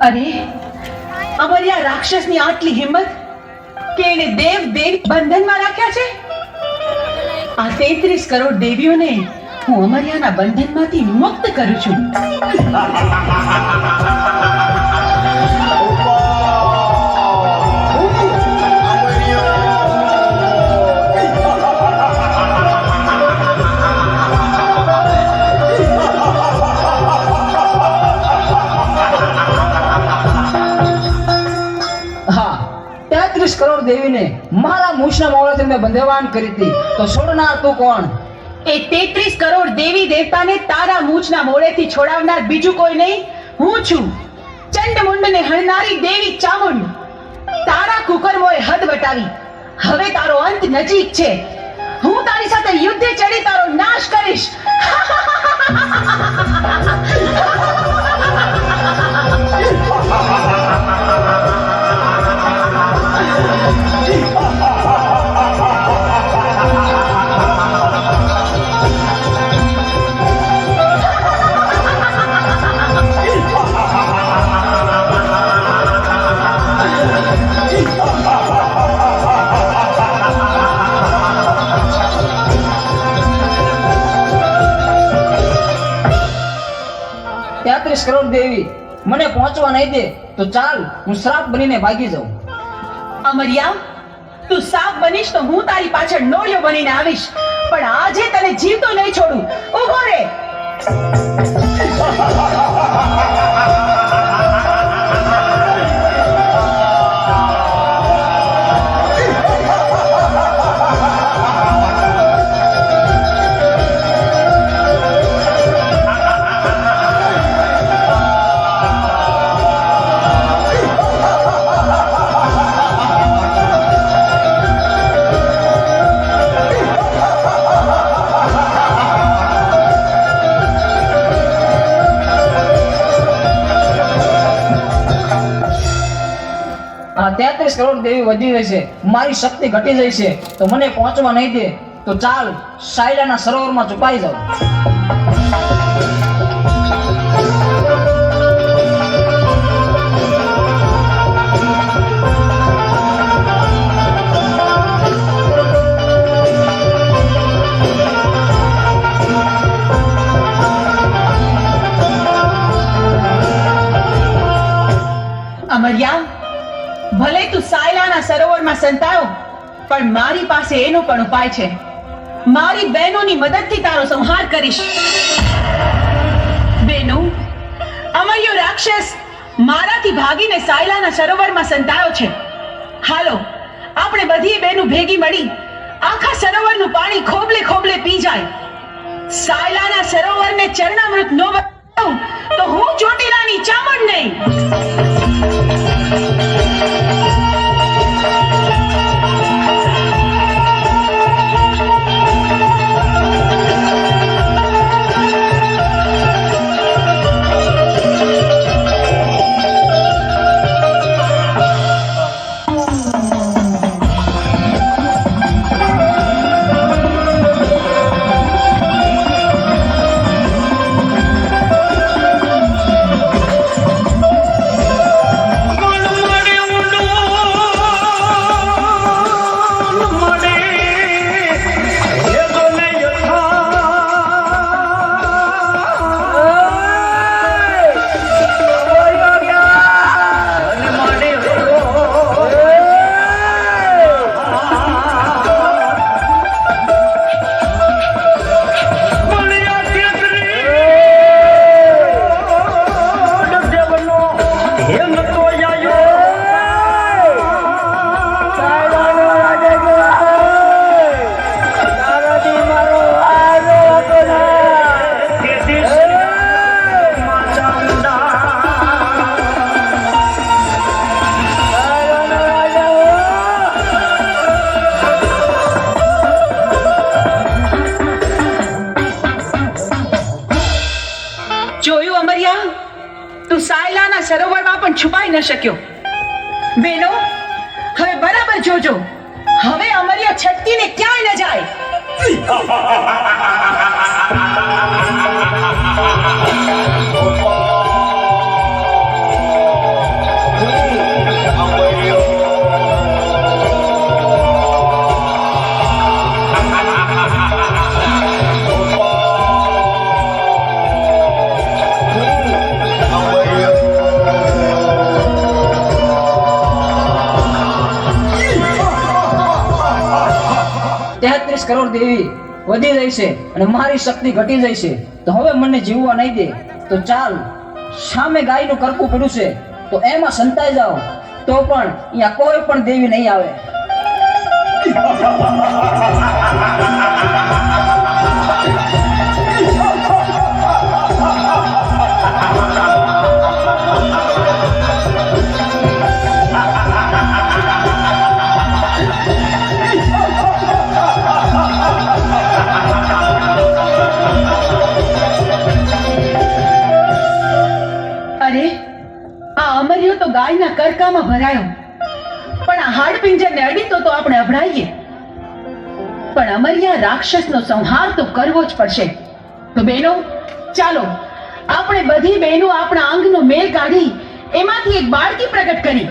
અરે અમરિયા રાક્ષસની આટલી હિંમત કે એને દેવ બંધનમાં રાખ્યા છે. આ 33 કરોડ દેવીઓને હું અમરિયાના બંધનમાંથી મુક્ત કરું છું. કરોડ દેવીને મારા મૂછના મોળાથી મેં બંધવાન કરી હતી, તો છોડનાર તું કોણ? એ 33 કરોડ દેવી દેવતાને તારા મૂછના મોળેથી છોડાવનાર બીજું કોઈ નહીં, હું છું. ચંડમુંડને હણનારી દેવી ચામુંડ. તારા કુકર્મોએ હદ વટાવી. હવે તારો અંત નજીક છે. હું તારી સાથે યુદ્ધે ચડી તારો નાશ કરીશ. કરોડ દેવી મને પહોંચવા નહીં દે તો ચાલ હું શ્રાપ બનીને ભાગી જાઉં. અમરિયા, તું સાપ બનીશ તો હું તારી પાછળ નોળિયો બનીને આવીશ, પણ આજે તને જીવતો નહીં છોડું. ઊભો રે. આ 33 કરોડ દેવી વધી રહી છે, મારી શક્તિ ઘટી જાય છે, તો મને પહોંચવા નહીં દે તો ચાલ સાયલાના સરોવરમાં છુપાઈ જાઉં. અમરિયા, ભલે તું સાયલાના સરોવરમાં સંતાયો, પણ મારી પાસે એનો પણ ઉપાય છે. મારી બહેનોની મદદથી તારો સંહાર કરીશ. બહેનો, અમરિયો રાક્ષસ મારાથી ભાગીને સાયલાના સરોવરમાં સંતાયો છે. હાલો, આપણે બધી બહેનો ભેગી મળી આખા સરોવરનું પાણી ખોબલે ખોબલે પી જાય. સાયલાના સરોવરને ચરણામૃત નો બનાવું તો હું ચોટીલાની ચામુંડ નહીં. તું સાયલાના સરોવરમાં પણ છુપાઈ ન શક્યો. બેનો, હવે બરાબર જોજો, હવે અમરિયા છટકીને ક્યાંય ન જાય. કરોડ દેવી વધી રહી છે અને મારી શક્તિ ઘટી જાય છે, તો હવે મને જીવવા નહીં દે. તો ચાલ, સામે ગાયનું કરકું પડ્યું છે, તો એમાં સંતાઈ જાઓ, તો પણ અહીંયા કોઈ પણ દેવી નહીં આવે. અરે, આ અમર્યો તો ગાયના કરકામાં ભરાયો, પણ આ હાડપિંજરને અડીતો તો આપણે અભડાઈએ. પણ અમર્યા રાક્ષસનો સંહાર તો કરવો જ પડશે. તો બહેનો, ચાલો આપણે બધી બહેનો આપણા અંગનો મેલ કાઢી એમાંથી એક બાળકી પ્રગટ કરી